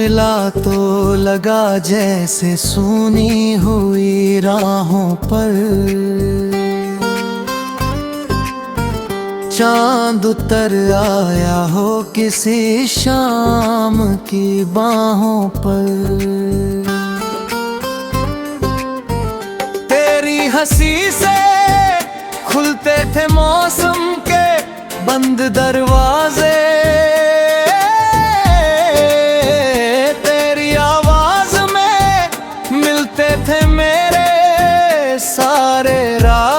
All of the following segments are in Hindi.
मिला तो लगा जैसे सूनी हुई राहों पर चांद उतर आया हो किसी शाम की बाहों पर। तेरी हंसी से खुलते थे मौसम के बंद दरवाजे, तेरी आवाज में मिलते थे मेरे सारे राज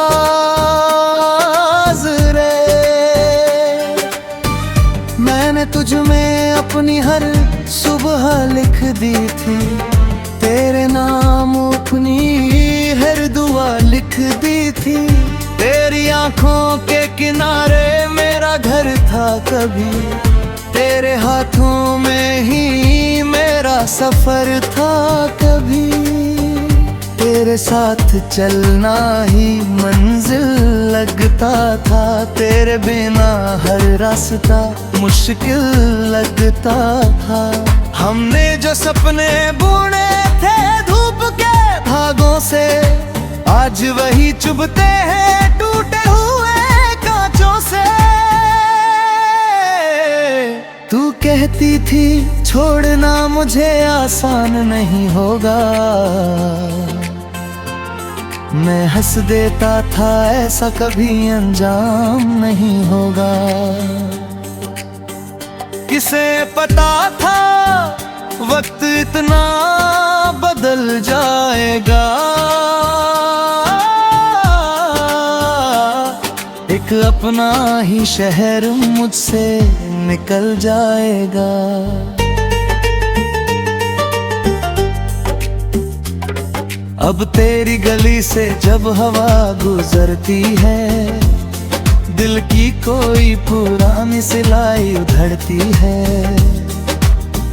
रे। मैंने तुझ में अपनी हर सुबह लिख दी थी, तेरे नाम अपनी हर दुआ लिख दी थी। तेरी आंखों के किनारे मेरा घर था कभी, तेरे हाथों में ही मेरा सफर था कभी। तेरे साथ चलना ही मंजिल लगता था, तेरे बिना हर रास्ता मुश्किल लगता था। हमने जो सपने बुने थे धूप के धागों से, आज वही चुभते हैं टूटे हुए कांचों से। तू कहती थी छोड़ना मुझे आसान नहीं होगा, मैं हंस देता था ऐसा कभी अंजाम नहीं होगा। किसे पता था वक्त इतना बदल जाएगा, एक अपना ही शहर मुझसे निकल जाएगा। अब तेरी गली से जब हवा गुजरती है, दिल की कोई पुरानी सिलाई उधड़ती है।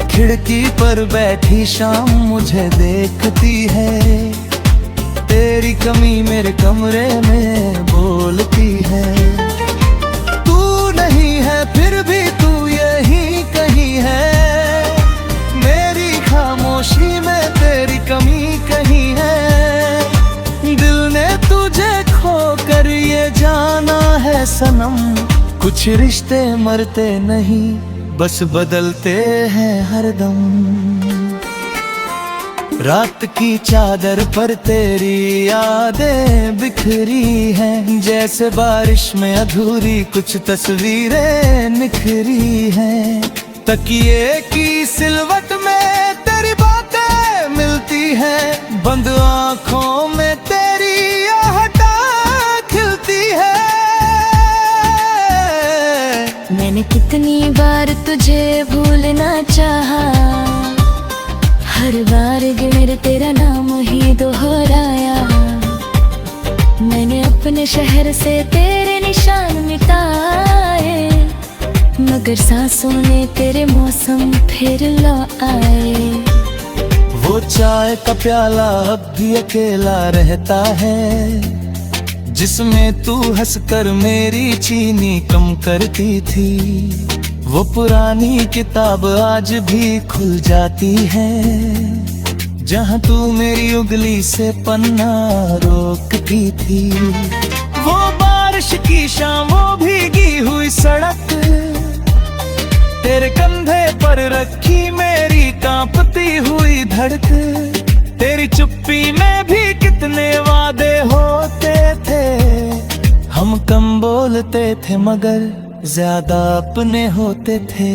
खिड़की पर बैठी शाम मुझे देखती है, तेरी कमी मेरे कमरे में बोलती है। तू नहीं है फिर भी तू यही कहीं है, मेरी खामोशी में तेरी कमी कहीं है। दिल ने तुझे खोकर ये जाना है सनम, कुछ रिश्ते मरते नहीं बस बदलते हैं हरदम। रात की चादर पर तेरी यादें बिखरी हैं, जैसे बारिश में अधूरी कुछ तस्वीरें निखरी हैं। तकिए की सिलवट में तेरी बातें मिलती हैं, बंद आँखों में तेरी आहटा खिलती है। मैंने कितनी बार तुझे भूलना चाहा, हर बार गिर तेरा नाम ही दोहराया। मैंने अपने शहर से तेरे निशान मिटाए, मगर सांसों ने तेरे मौसम फिर ला आए। वो चाय का प्याला अब भी अकेला रहता है, जिसमें तू हंसकर मेरी चीनी कम करती थी। वो पुरानी किताब आज भी खुल जाती है, जहाँ तू मेरी उंगली से पन्ना रोकती थी। वो बारिश की शाम, वो भीगी हुई सड़क, तेरे कंधे पर रखी मेरी कांपती हुई धड़क। तेरी चुप्पी में भी कितने वादे होते थे, हम कम बोलते थे मगर ज्यादा अपने होते थे।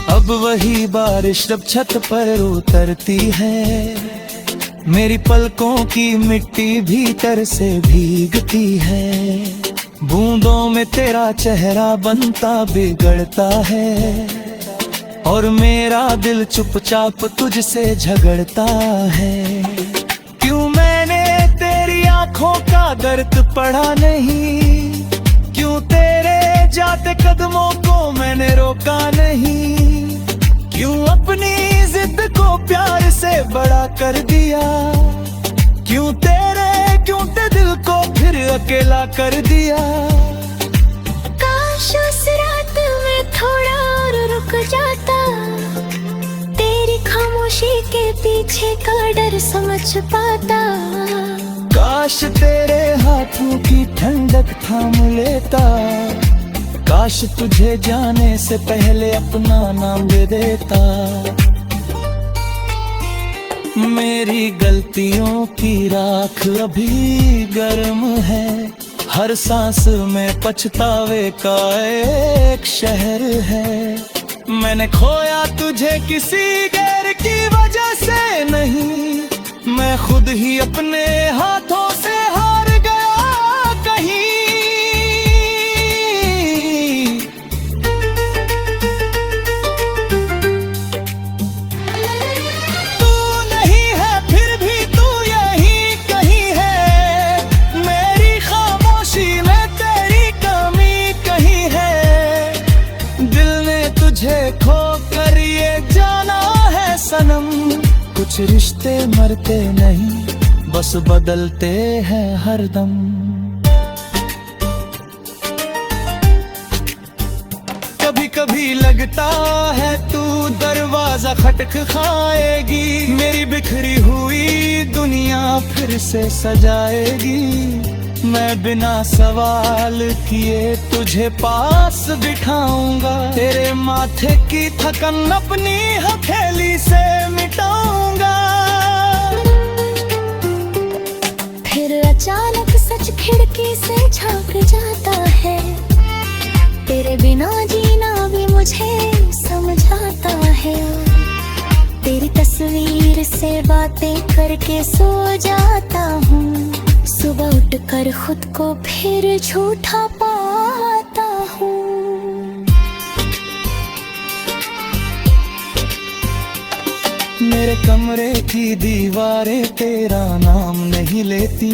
अब वही बारिश जब छत पर उतरती है, मेरी पलकों की मिट्टी भीतर से भीगती है। बूंदों में तेरा चेहरा बनता बिगड़ता है, और मेरा दिल चुपचाप तुझसे झगड़ता है। क्यों मैंने तेरी आंखों का दर्द पढ़ा नहीं, क्यों तेरे जाते कदमों को मैंने रोका नहीं, क्यों अपनी जिद को प्यार से बड़ा कर दिया, क्यों तेरे दिल को फिर अकेला कर दिया। काश थोड़ा और रुक जाता, तेरी खामोशी के पीछे का डर समझ पाता। काश तेरे हाथों की ठंडक थाम लेता, काश तुझे जाने से पहले अपना नाम दे देता। मेरी गलतियों की राख अभी गर्म है, हर सांस में पछतावे का एक शहर है। मैंने खोया तुझे किसी गैर की वजह से नहीं, मैं खुद ही अपने हाथों से हार गया कहीं। तू नहीं है फिर भी तू यहीं कहीं है, मेरी खामोशी में तेरी कमी कहीं है। दिल ने तुझे खो कर ये जाना है सनम, कुछ रिश्ते मरते नहीं बस बदलते हैं हरदम। कभी कभी लगता है तू दरवाजा खटखटाएगी, मेरी बिखरी हुई दुनिया फिर से सजाएगी। मैं बिना सवाल किए तुझे पास बिठाऊंगा, तेरे माथे की थकन अपनी हथेली से मिटाऊंगा। फिर अचानक सच खिड़की से झांक जाता है, तेरे बिना जीना भी मुझे समझाता है। तेरी तस्वीर से बातें करके सो जाता हूँ, सुबह उठकर खुद को फिर झूठा पाता हूँ। मेरे कमरे की दीवारें तेरा नाम नहीं लेती,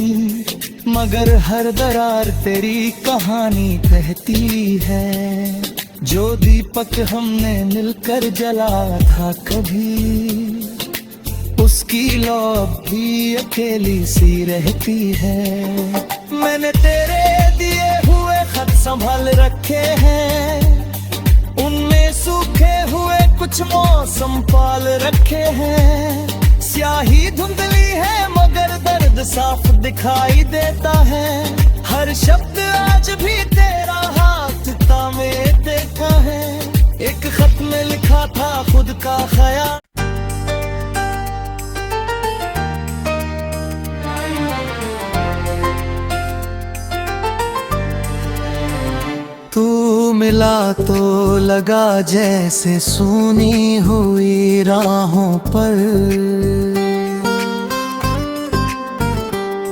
मगर हर दरार तेरी कहानी कहती है। जो दीपक हमने मिलकर जलाया था कभी, उसकी लौ भी अकेली सी रहती है। मैंने तेरे दिए हुए खत संभाल रखे हैं, उनमें सूखे हुए कुछ मौसम पाल रखे हैं। स्याही धुंधली है मगर दर्द साफ दिखाई देता है, हर शब्द आज भी तेरा हाथ थामे देखा है। एक खत में लिखा था खुद का ख्याल, तू मिला तो लगा जैसे सूनी हुई राहों पर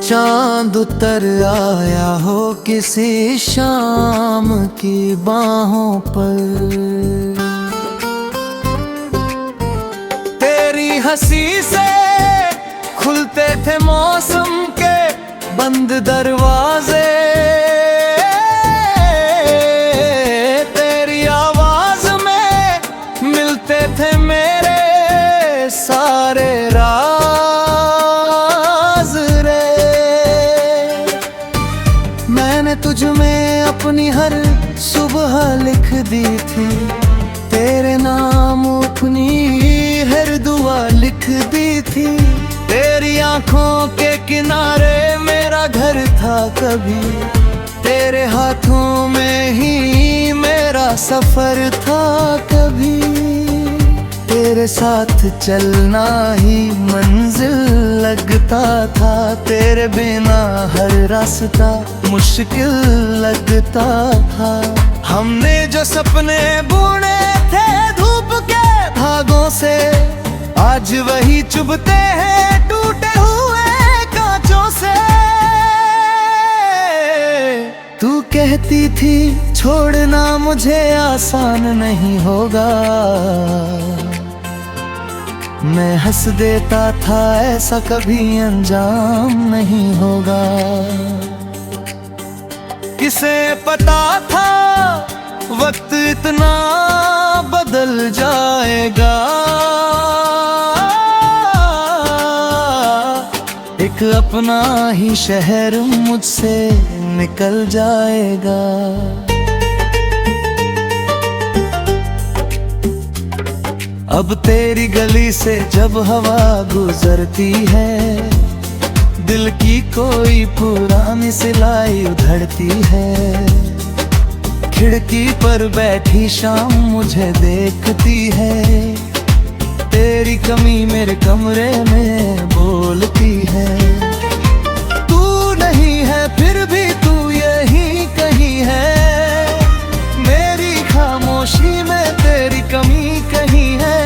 चांद उतर आया हो किसी शाम की बाहों पर। तेरी हंसी से खुलते थे मौसम के बंद दरवाजे, तेरी आवाज में मिलते थे मेरे सारे राज रे। मैंने तुझ में अपनी हर सुबह लिख दी थी, तेरे नाम अपनी हर दुआ लिख दी थी। तेरी आंखों के किनारे मेरा घर था कभी, तेरे हाथों में ही मेरा सफर था कभी। तेरे साथ चलना ही मंजिल लगता था, तेरे बिना हर रास्ता मुश्किल लगता था। हमने जो सपने बुने थे धूप के धागों से, आज वही चुभते हैं टूटे हुए कांचों से। तू कहती थी छोड़ना मुझे आसान नहीं होगा, मैं हंस देता था ऐसा कभी अंजाम नहीं होगा। किसे पता था वक्त इतना बदल जाएगा, एक अपना ही शहर मुझसे निकल जाएगा। अब तेरी गली से जब हवा गुजरती है, दिल की कोई पुरानी सिलाई उधड़ती है। खिड़की पर बैठी शाम मुझे देखती है, तेरी कमी मेरे कमरे में बोलती है। तू नहीं है फिर भी तू यही कहीं है, मेरी खामोशी में तेरी कमी कहीं है।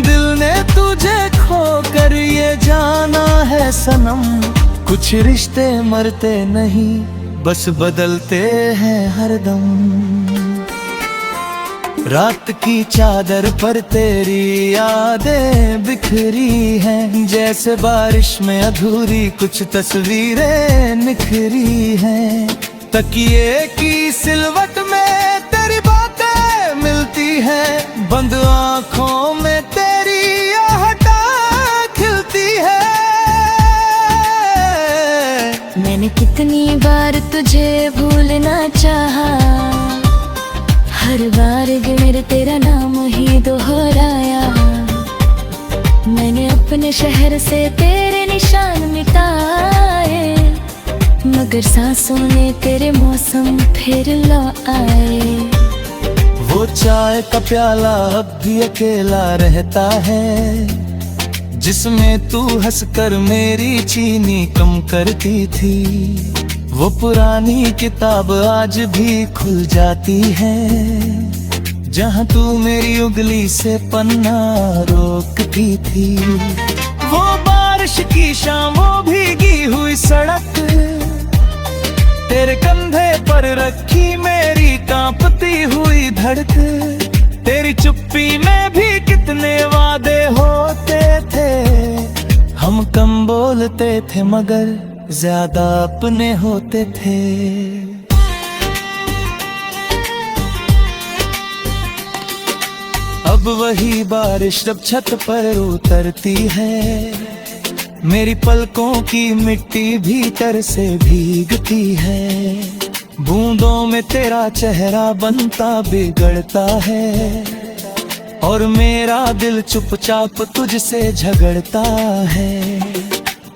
दिल ने तुझे खो कर ये जाना है सनम, कुछ रिश्ते मरते नहीं बस बदलते हैं हरदम। रात की चादर पर तेरी यादें बिखरी हैं, जैसे बारिश में अधूरी कुछ तस्वीरें निखरी हैं। तकिए की सिलवट में तेरी बातें मिलती हैं, बंद आँखों में तेरी आहटा खिलती है। मैंने कितनी बार तुझे भूलना चाहा, हर बार गिर तेरा नाम ही दोहराया। मैंने अपने शहर से तेरे निशान मिटाए, मगर सांसों ने तेरे मौसम फिर लौट आए। वो चाय का प्याला अब भी अकेला रहता है, जिसमें तू हंसकर मेरी चीनी कम करती थी। वो पुरानी किताब आज भी खुल जाती है, जहाँ तू मेरी उंगली से पन्ना रोकती थी। वो बारिश की शाम, वो भीगी हुई सड़क, तेरे कंधे पर रखी मेरी कांपती हुई धड़क। तेरी चुप्पी में भी कितने वादे होते थे, हम कम बोलते थे मगर ज्यादा अपने होते थे। अब वही बारिश जब छत पर उतरती है, मेरी पलकों की मिट्टी भीतर से भीगती है। बूंदों में तेरा चेहरा बनता बिगड़ता है, और मेरा दिल चुपचाप तुझसे झगड़ता है।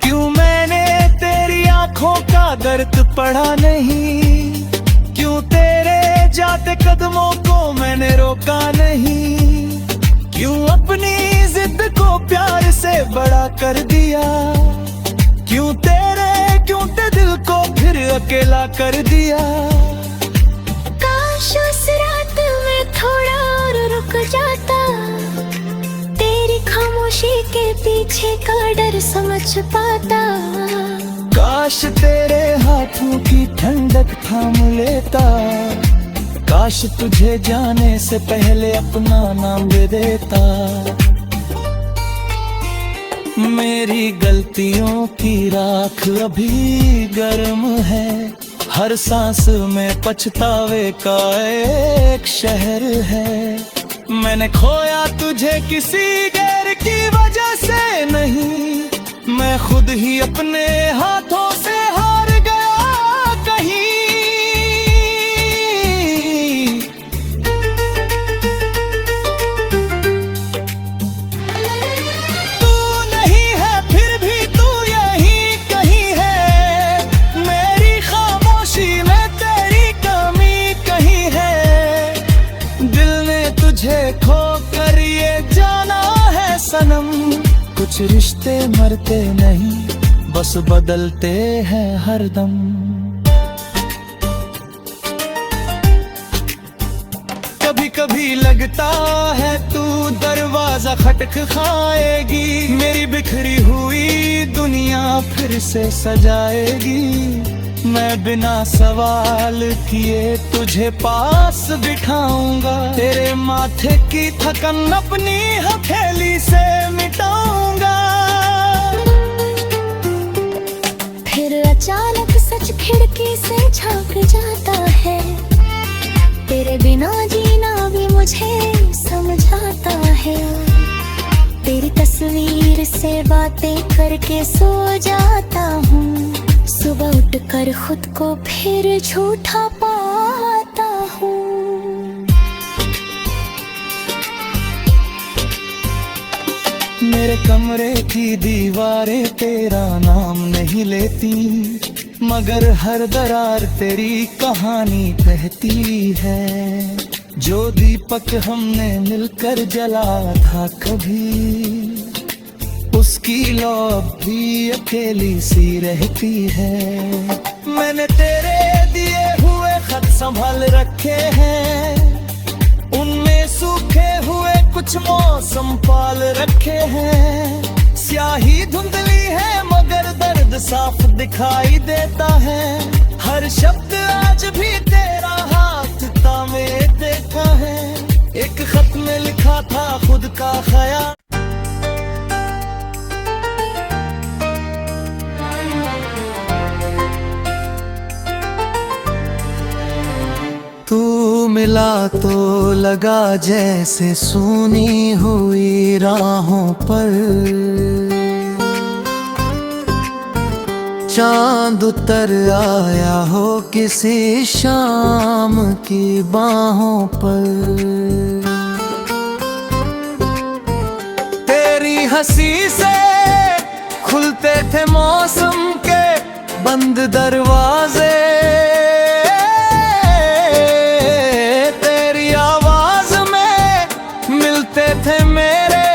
क्यों मैंने तेरी आंखों का दर्द पढ़ा नहीं, क्यों तेरे जाते कदमों को मैंने रोका नहीं, क्यों अपनी जिद को प्यार से बड़ा कर दिया, क्यों ते दिल को फिर अकेला कर दिया। काश उस रात में थोड़ा और रुक जाता, तेरी खामोशी के पीछे का डर समझ पाता। काश तेरे हाथों की ठंडक थाम लेता, काश तुझे जाने से पहले अपना नाम दे देता। मेरी गलतियों की राख अभी गर्म है, हर सांस में पछतावे का एक शहर है। मैंने खोया तुझे किसी गैर की वजह से नहीं, मैं खुद ही अपने हाथों से हार गया कहीं। तू नहीं है फिर भी तू यही कहीं है, मेरी खामोशी में तेरी कमी कहीं है। दिल ने तुझे खो कर ये जाना है सनम, कुछ रिश्ते मरते नहीं बस बदलते हैं हरदम। कभी कभी लगता है तू दरवाजा खटखटाएगी, मेरी बिखरी हुई दुनिया फिर से सजाएगी। मैं बिना सवाल किए तुझे पास बिठाऊंगा, तेरे माथे की थकन अपनी हथेली से मिटाऊंगा। फिर अचानक सच खिड़की से झांक जाता है, तेरे बिना जीना भी मुझे समझाता है। तेरी तस्वीर से बातें करके सो जाता हूँ, सुबह उठकर खुद को फिर झूठा पाता हूँ। मेरे कमरे की दीवारें तेरा नाम नहीं लेती, मगर हर दरार तेरी कहानी कहती है। जो दीपक हमने मिलकर जलाया था कभी, उसकी लौ अब भी अकेली सी रहती है। मैंने तेरे दिए हुए खत संभाल रखे हैं, उनमें सूखे हुए कुछ मौसम पाल रखे हैं। स्याही धुंधली है मगर दर्द साफ दिखाई देता है। हर शब्द आज भी तेरा हाथ थामे देखा है। एक खत में लिखा था खुद का ख्याल। तू मिला तो लगा जैसे सूनी हुई राहों पर चांद उतर आया हो किसी शाम की बाहों पर। तेरी हंसी से खुलते थे मौसम के बंद दरवाजे, तेरी आवाज में मिलते थे मेरे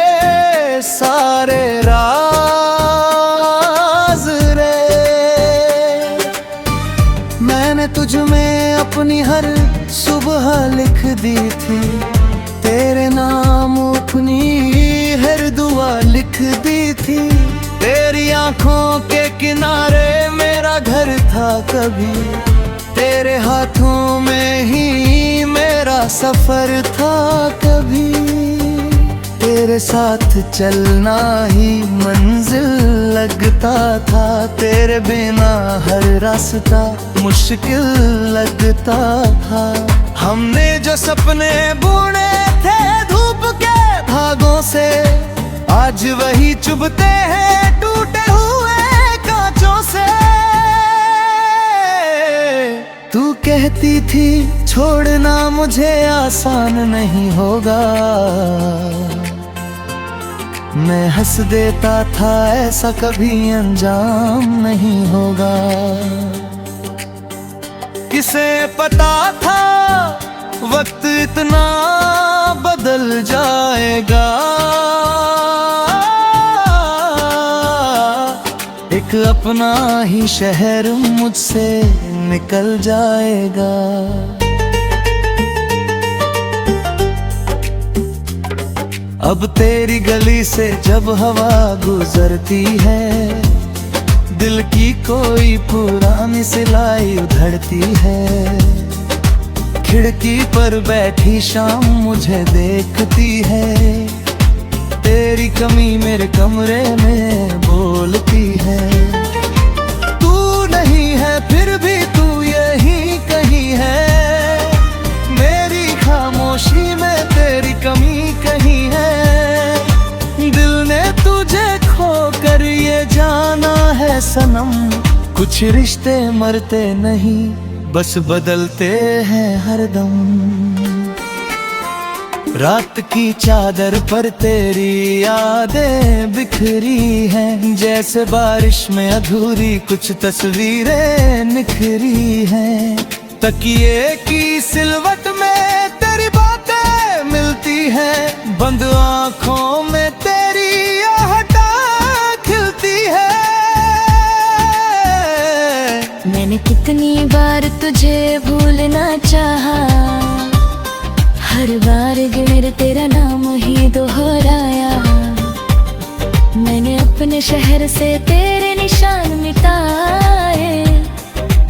सारे राज रे। मैंने तुझ में अपनी हर सुबह लिख दी थी, तेरे नाम अपनी हर दुआ लिख दी थी। तेरी आंखों के किनारे मेरा घर था कभी, तेरे हाथों में ही मेरा सफर था कभी। तेरे साथ चलना ही मंजिल लगता था, तेरे बिना हर रास्ता मुश्किल लगता था। हमने जो सपने बुने थे धूप के धागों से, आज वही चुभते हैं टूटे हुए कांचों से। तू कहती थी छोड़ना मुझे आसान नहीं होगा, मैं हंस देता था ऐसा कभी अंजाम नहीं होगा। किसे पता था वक्त इतना बदल जाएगा, एक अपना ही शहर मुझसे निकल जाएगा। अब तेरी गली से जब हवा गुजरती है, दिल की कोई पुरानी सिलाई उधड़ती है। खिड़की पर बैठी शाम मुझे देखती है, तेरी कमी मेरे कमरे में बोलती है। तू नहीं है फिर भी तू यही कहीं है, मेरी खामोशी में तेरी कमी कहीं है। दिल ने तुझे खोकर ये जाना है सनम, कुछ रिश्ते मरते नहीं बस बदलते हैं हरदम। रात की चादर पर तेरी यादें बिखरी हैं, जैसे बारिश में अधूरी कुछ तस्वीरें निखरी हैं। तकिए की सिलवट में तेरी बातें मिलती हैं, बंद आँखों में तेरी आहटा खिलती है। मैंने कितनी बार तुझे भूलना चाहा, हर बार गिर तेरा नाम ही दोहराया। मैंने अपने शहर से तेरे निशान मिटाए,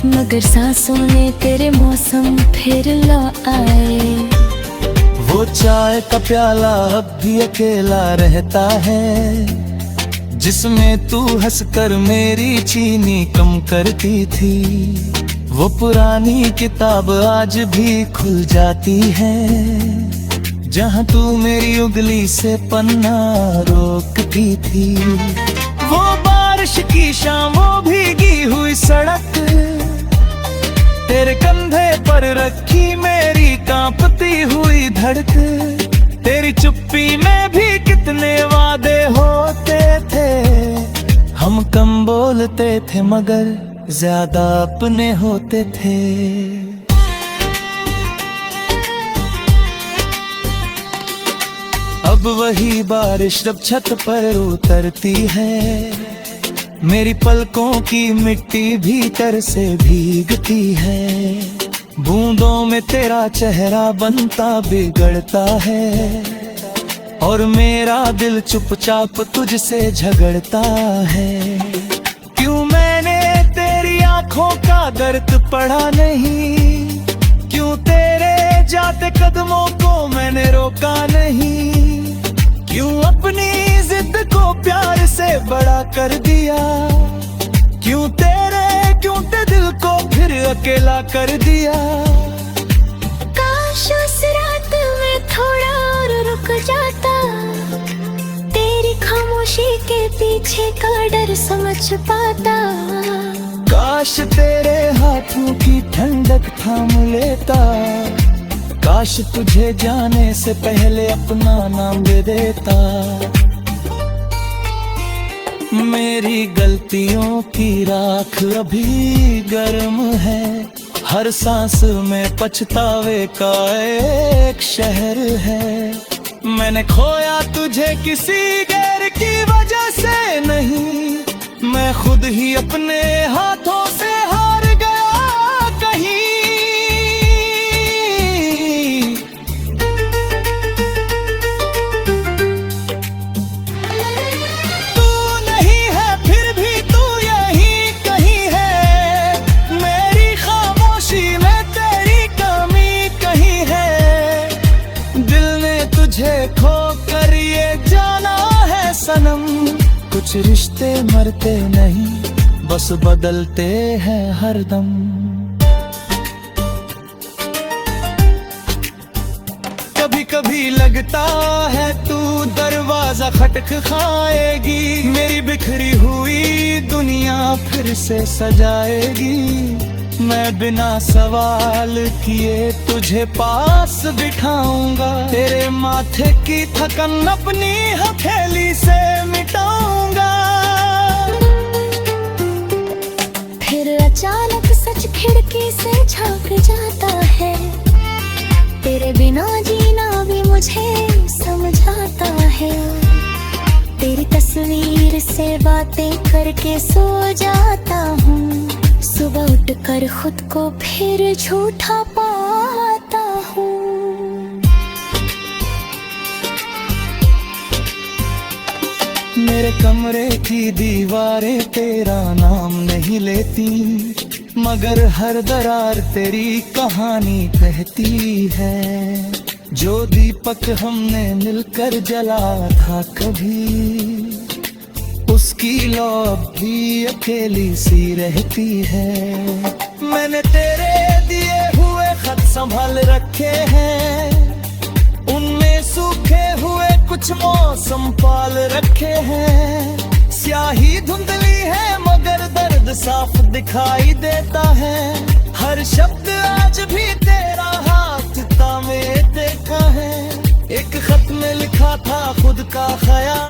मगर सांसों ने तेरे मौसम फिर लौ आए। वो चाय का प्याला अब भी अकेला रहता है, जिसमें तू हंसकर मेरी चीनी कम करती थी। वो पुरानी किताब आज भी खुल जाती है, जहाँ तू मेरी उंगली से पन्ना रोकती थी। वो बारिश की शाम, वो भीगी हुई सड़क, तेरे कंधे पर रखी मेरी कांपती हुई धड़क। तेरी चुप्पी में भी कितने वादे हो थे। हम कम बोलते थे मगर ज्यादा अपने होते थे। अब वही बारिश जब छत पर उतरती है, मेरी पलकों की मिट्टी भीतर से भीगती है। बूंदों में तेरा चेहरा बनता बिगड़ता है, और मेरा दिल चुपचाप तुझसे झगड़ता है। क्यों मैंने तेरी आंखों का दर्द पढ़ा नहीं, क्यों तेरे जाते कदमों को मैंने रोका नहीं, क्यों अपनी जिद को प्यार से बड़ा कर दिया, क्यों तेरे दिल को फिर अकेला कर दिया। काश उस रात में थोड़ा और रुक जाता, तेरी खामोशी के पीछे का डर समझ पाता। काश तेरे हाथों की ठंडक थाम लेता, काश तुझे जाने से पहले अपना नाम दे देता। मेरी गलतियों की राख अभी गर्म है, हर सांस में पछतावे का एक शहर है। मैंने खोया तुझे किसी गैर की वजह से नहीं, मैं खुद ही अपने हाथों से हार गया कहीं। तू नहीं है फिर भी तू यहीं कहीं है, मेरी खामोशी में तेरी कमी कहीं है। दिल ने तुझे खो कर ये जाना है सनम, कुछ रिश्ते मरते नहीं बस बदलते हैं हरदम। कभी कभी लगता है तू दरवाजा खटखटाएगी, मेरी बिखरी हुई दुनिया फिर से सजाएगी। मैं बिना सवाल किए तुझे पास बिठाऊंगा, तेरे माथे की थकन अपनी हथेली से मिटाऊंगा। फिर अचानक सच खिड़की से झांक जाता है, तेरे बिना जीना भी मुझे समझाता है। तेरी तस्वीर से बातें करके सो जाता हूँ, सुबह उठकर खुद को फिर झूठा पाता हूँ। मेरे कमरे की दीवारें तेरा नाम नहीं लेती, मगर हर दरार तेरी कहानी कहती है। जो दीपक हमने मिलकर जला था कभी, उसकी लौ भी अकेली सी रहती है। मैंने तेरे दिए हुए खत संभाल रखे हैं, उनमें सूखे हुए कुछ मौसम पाल रखे हैं। स्याही धुंधली है मगर दर्द साफ दिखाई देता है, हर शब्द आज भी तेरा हाथ तामे देखा है। एक खत में लिखा था खुद का ख्याल।